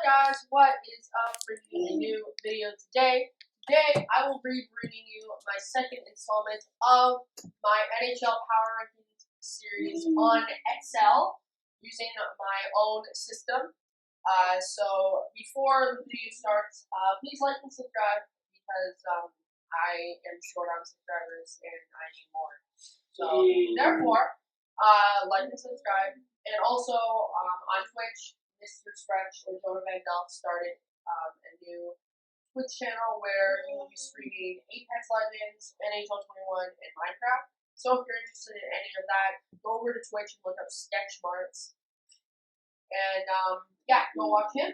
guys, what is up? Bringing a new video today. Today I will be bringing you my second installment of my NHL Power Rankings series on Excel using my own system. So before the video starts, please like and subscribe because I am short on subscribers and I need more. So therefore, like and subscribe, and also on Twitch. Mr. Stretch or Jonah Van Delf started a new Twitch channel where he will be streaming Apex Legends, NHL 21, and Minecraft. So if you're interested in any of that, go over to Twitch and look up Sketch Marts. And yeah, go watch him.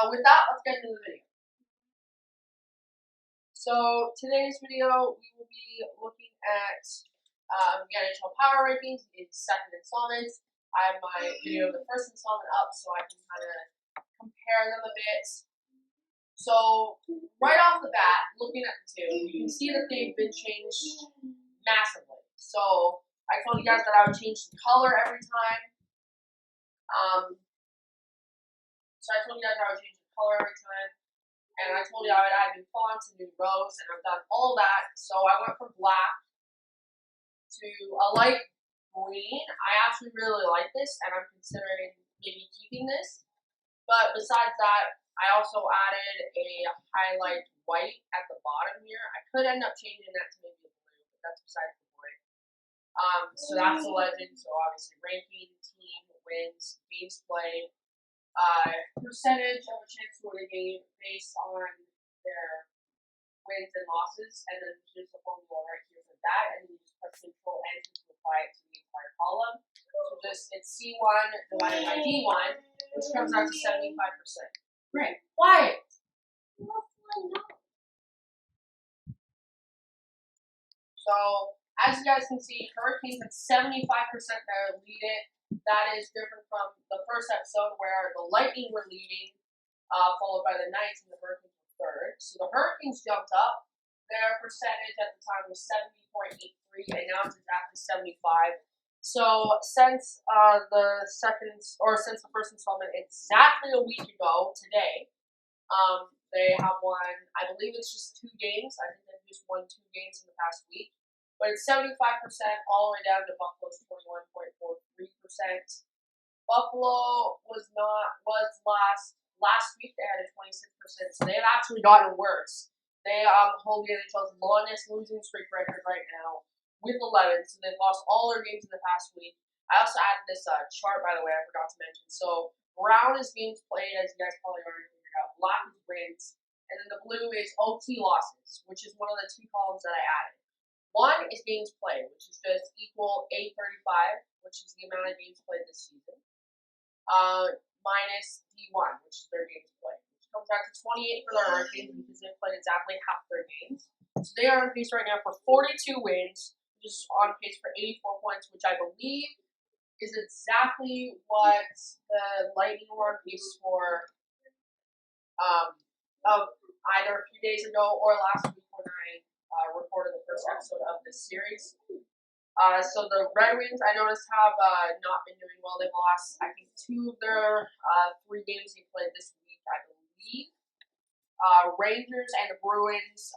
With that, let's get into the video. So today's video, we will be looking at the NHL Power Rankings in second installment. I have my video of the first installment up so I can kind of compare them a bit. So right off the bat, looking at the two, you can see that they've been changed massively. So I told you guys that I would change the color every time. And I told you I would add new fonts and new rows, and I've done all that. So I went from black to a light green. I actually really like this, and I'm considering maybe keeping this. But besides that, I also added a highlight white at the bottom here. I could end up changing that to maybe a blue, but that's besides the point. So that's the legend. So obviously ranking, team, wins, games played, percentage of a chance to win a game based on their wins and losses, and then just a formula right here for that, and then you just press Control N to apply it to the entire column. So just it's C1 divided by D1, which comes out to 75%. Great. Quiet. So as you guys can see, Hurricanes at 75% there lead it. That is different from the first episode where the Lightning were leading, followed by the Knights, and the Hurricanes were third. So the Hurricanes jumped up. Their percentage at the time was 70.83, and now it's exactly 75. So since since the first installment, exactly a week ago today, they have won. I believe it's just 2 games. I think they've just won 2 games in the past week. But it's 75% all the way down to Buffalo's 21.43%. Buffalo was last week. They had a 26%, so they've actually gotten worse. They hold the NHL's longest losing streak record right now with 11. So they've lost all their games in the past week. I also added this chart, by the way, I forgot to mention. So brown is games played, as you guys probably already figured out. Black is wins, and then the blue is OT losses, which is one of the 2 columns that I added. 1 is games played, which is just equal A35, which is the amount of games played this season, minus D1, which is their games played, which comes out to 28 for the Hurricanes because they've played exactly half their games. So they are on pace right now for 42 wins, which is on pace for 84 points, which I believe is exactly what the Lightning were on pace for of either a few days ago or last week when I recorded the first episode of this series. So the Red Wings, I noticed, have not been doing well. They've lost, I think, 2 of their 3 games they played this week, I believe. Rangers and the Bruins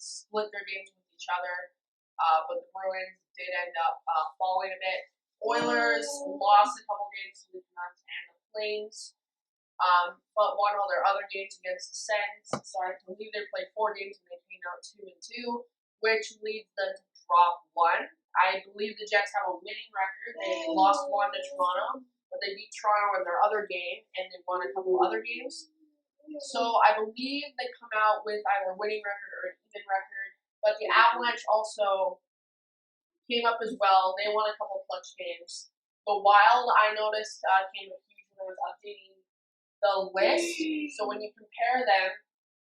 split their games with each other, but the Bruins did end up falling a bit. Oilers lost a couple games to the Canucks and the Flames, but won all their other games against the Sens. So I believe they played 4 games and they came out 2-2, which leads them to drop 1. I believe the Jets have a winning record. They lost 1 to Toronto, but they beat Toronto in their other game, and they won a couple other games. So I believe they come out with either a winning record or an even record. But the Avalanche also came up as well. They won a couple clutch games. The Wild, I noticed, came a huge when I was updating the list. So when you compare them,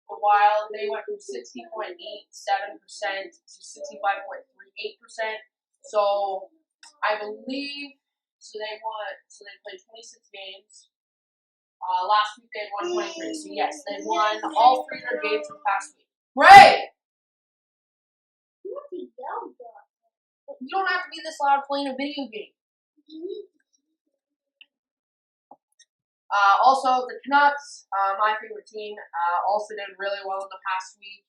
the Wild, they went from 60.87% to 65.38%. So I believe, they played 26 games. Last week they had won 23. So yes, they won all 3 of their games in the past week. Great! You don't have to be this loud playing a video game. Also, the Canucks, my favorite team, also did really well in the past week,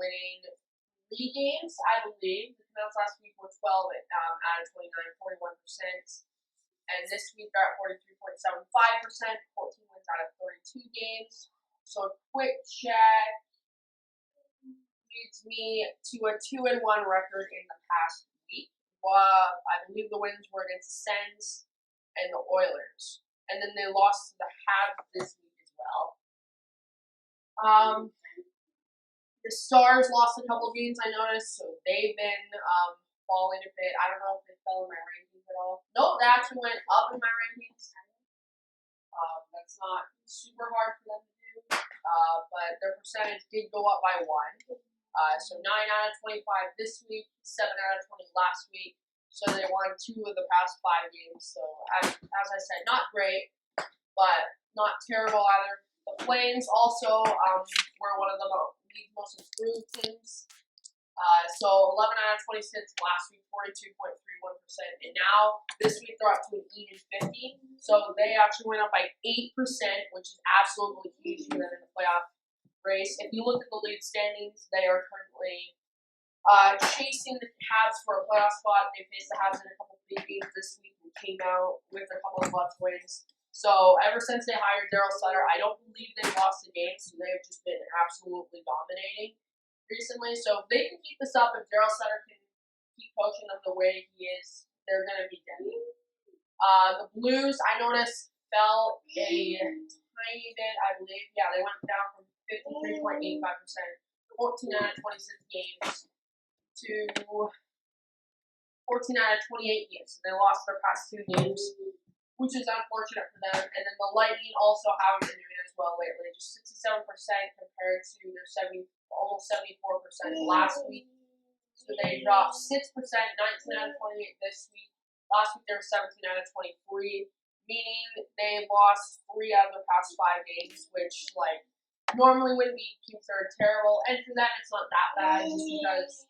winning 3 games, I believe. The Canucks last week were 12 out of 29, 41%. And this week they're at 43.75%, 14 wins out of 32 games. So a quick check leads me to a 2-1 record in the past week. I believe the wins were against the Sens and the Oilers. And then they lost to the Habs this week as well. The Stars lost a couple games, I noticed, so they've been falling a bit. I don't know if they fell in my rankings at all. No, they actually went up in my rankings. That's not super hard for them to do, but their percentage did go up by 1. So 9 out of 25 this week, 7 out of 20 last week. So they won 2 of the past 5 games. So as I said, not great, but not terrible either. The Flames also were one of the league's most improved teams. So 11 out of 26 last week, 42.31%. And now this week they're up to an even 50. So they actually went up by 8%, which is absolutely huge for them in the playoff race. If you look at the league standings, they are currently chasing the Habs for a playoff spot. They faced the Habs in a couple of big games this week and came out with a couple of clutch wins. So ever since they hired Daryl Sutter, I don't believe they've lost a game. So they've just been absolutely dominating recently. So if they can keep this up, if Daryl Sutter can keep coaching them the way he is, they're going to be deadly. The Blues, I noticed, fell a tiny bit, I believe. Yeah, they went down from 53.85%, 14 out of 26 games, to 14 out of 28 games. So they lost their past 2 games, which is unfortunate for them. And then the Lightning also haven't been doing as well lately, just 67% compared to their almost 74% last week. So they dropped 6%, 19 out of 28 this week. Last week they were 17 out of 23, meaning they lost 3 out of their past 5 games, which normally wouldn't be considered terrible. And for them, it's not that bad, just because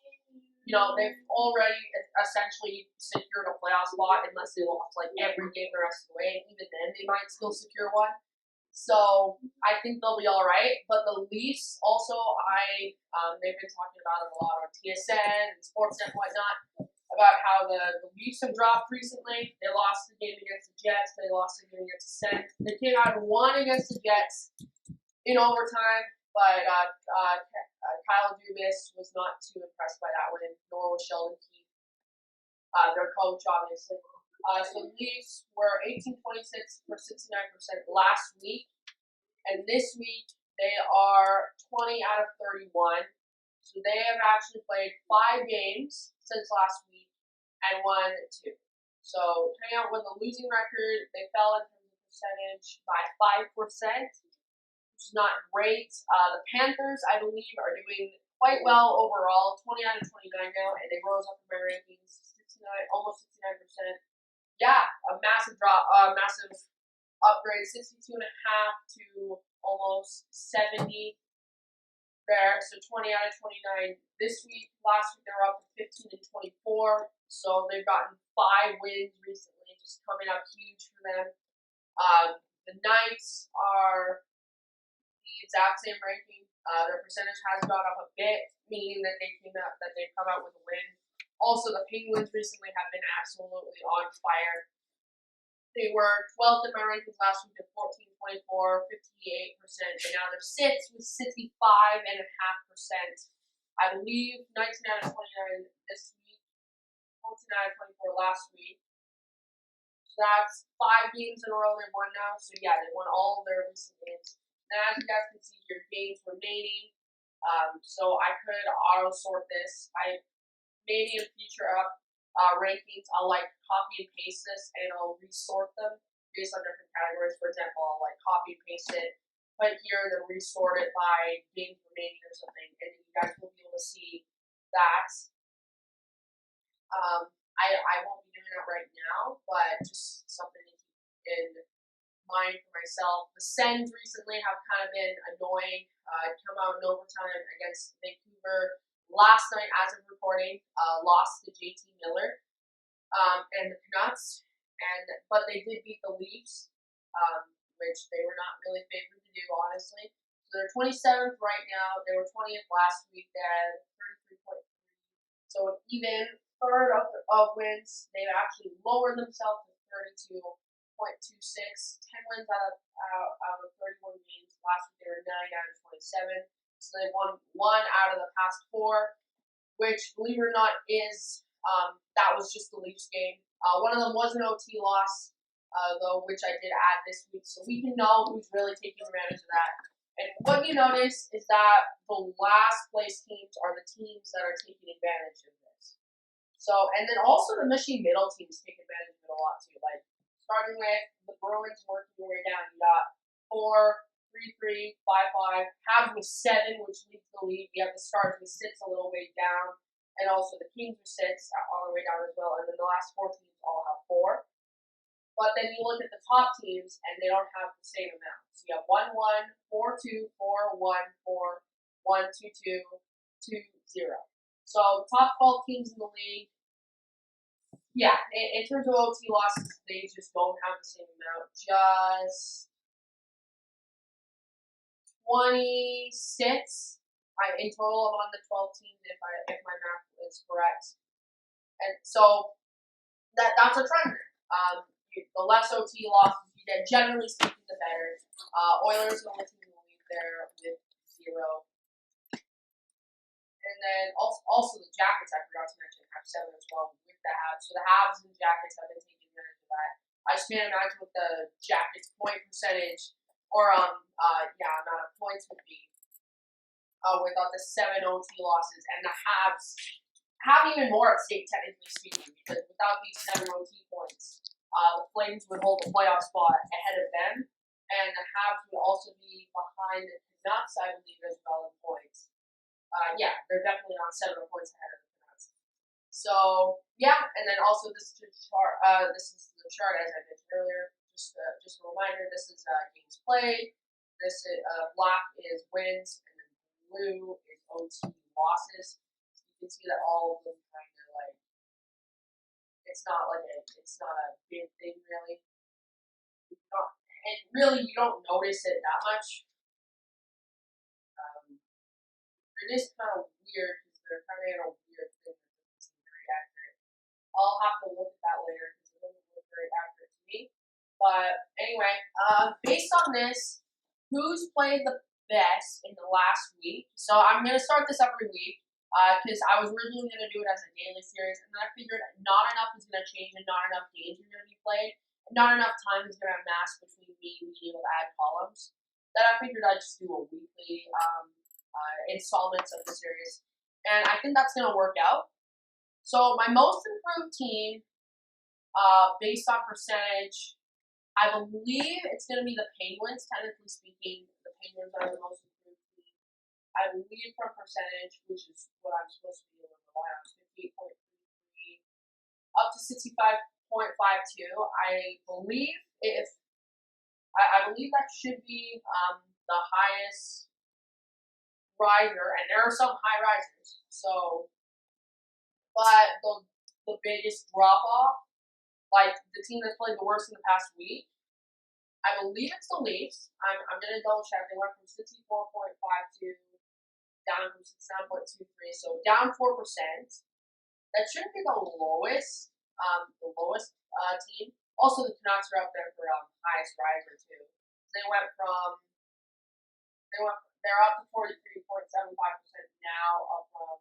they've already essentially secured a playoff spot unless they lost every game the rest of the way. And even then, they might still secure one. So I think they'll be all right. But the Leafs also, they've been talking about it a lot on TSN and Sportsnet and whatnot, about how the Leafs have dropped recently. They lost the game against the Jets. They lost the game against the Sens. They came out and won against the Jets in overtime, but Kyle Dubas was not too impressed by that win, nor was Sheldon Keefe, their coach, obviously. So the Leafs were 18-26 for 69% last week, and this week they are 20 out of 31. So they have actually played 5 games since last week and won 2. So depending on with the losing record, they fell in terms of percentage by 5%, which is not great. The Panthers, I believe, are doing quite well overall, 20 out of 29 now, and they rose up in my rankings, almost 69%. Yeah, a massive drop, massive upgrade, 62.5 to almost 70 there. So 20 out of 29 this week. Last week they were up to 15 and 24. So they've gotten 5 wins recently, just coming up huge for them. The Knights are the exact same ranking. Their percentage has gone up a bit, meaning that they've come out with a win. Also, the Penguins recently have been absolutely on fire. They were 12th in my rankings last week at 14-24, 58%, and now they're 6th with 65.5%. I believe 19 out of 29 this week, 14 out of 24 last week. So that's 5 games in a row they've won now. So yeah, they won all of their recent games. And as you guys can see here, games remaining. So I could auto sort this. Maybe in future rankings, I'll copy and paste this and I'll resort them based on different categories. For example, I'll copy and paste it, put it here, then resort it by games remaining or something, and you guys will be able to see that. I won't be doing that right now, but just something to keep in mind for myself. The Sens recently have kind of been annoying. Come out in overtime against Vancouver. Last night, as of recording, lost to JT Miller and the Canucks, but they did beat the Leafs. which they were not really favored to do, honestly. So they're 27th right now. They were 20th last week. They had 33.3. So an even third of wins. They've actually lowered themselves to 32.26. 10 wins out of 31 games. Last week they were 9 out of 27. So they won 1 out of the past 4, which, believe it or not, is that was just the Leafs game. One of them was an OT loss, though, which I did add this week, so we can know who's really taking advantage of that. And what you notice is that the last place teams are the teams that are taking advantage of this. So, and then also the Michigan Middle teams take advantage of it a lot too. Like starting with the Bruins, working your way down, you got 4, 3, 3, 5, 5. Habs with 7, which leads the league. You have the Stars with 6, a little way down, and also the Kings with 6, all the way down as well. And then the last 4 teams all have 4. But then you look at the top teams, and they don't have the same amount. So you have 1, 1, 4, 2, 4, 1, 4, 1, 2, 2, 2, 0. So top 12 teams in the league, yeah, in terms of OT losses, they just don't have the same amount. Just 26 in total among the 12 teams, if my math is correct. And so that's a trend. The less OT losses you get, generally speaking, the better. Oilers are the only team in the league there with 0. And then also the Jackets, I forgot to mention, have 7 as well with the Habs. So the Habs and Jackets have been taking advantage of that. I just can't imagine what the Jackets' point percentage or amount of points would be without the 7 OT losses, and the Habs have even more at stake, technically speaking, because without these 7 OT points, the Flames would hold the playoff spot ahead of them, and the Habs would also be behind the Canucks, I believe, as well in points. They're definitely not 7 points ahead of the Canucks. So and then also this is the chart as I mentioned earlier. Just a reminder, this is games played. This is black is wins, and then blue is OT losses. So you can see that all of them kind of like it's not a big thing really. You don't notice it that much. It is kind of weird because they're kind of in a weird thing that doesn't seem very accurate. I'll have to look at that later because it doesn't look very accurate to me. But anyway, based on this, who's played the best in the last week? So I'm going to start this every week because I was originally going to do it as a daily series, and then I figured not enough is going to change and not enough games are going to be played, and not enough time is going to amass between me being able to add columns. Then I figured I'd just do a weekly installments of the series, and I think that's going to work out. So my most improved team, based on percentage, I believe it's going to be the Penguins. Technically speaking, the Penguins are the most improved team. I believe from percentage, which is what I'm supposed to be able to rely on, 58.33 up to 65.52. I believe that should be the highest riser, and there are some high risers. So, but the biggest drop off, like the team that's played the worst in the past week, I believe it's the Leafs. I'm gonna double check. They went from 64.52 down from 69.23, so down 4%. That shouldn't be the lowest team. Also, the Canucks are up there for highest riser too. They're up to 43.75% now, up from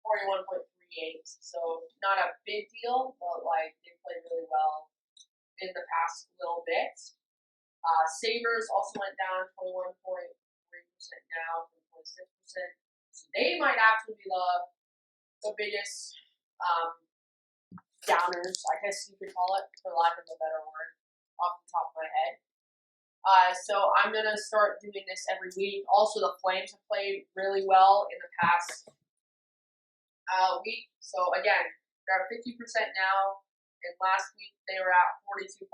41.38. So not a big deal, but like they played really well in the past little bit. Sabres also went down 21.3% now from 26%. So they might actually be the biggest downers, I guess you could call it, for lack of a better word, off the top of my head. So I'm going to start doing this every week. Also, the Flames have played really well in the past week. So again, they're at 50% now. And last week they were at 42.31%.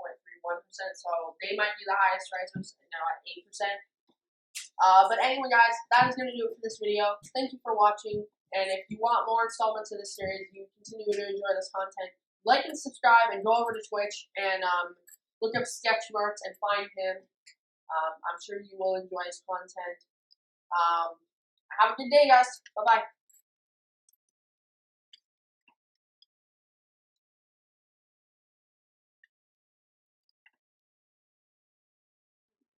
So they might be the highest risers, and now at 8%. But anyway, guys, that is going to do it for this video. Thank you for watching. And if you want more installments of this series, you continue to enjoy this content, like and subscribe, and go over to Twitch and look up Sketch Marks and find him. I'm sure you will enjoy his content. Have a good day, guys. Bye bye.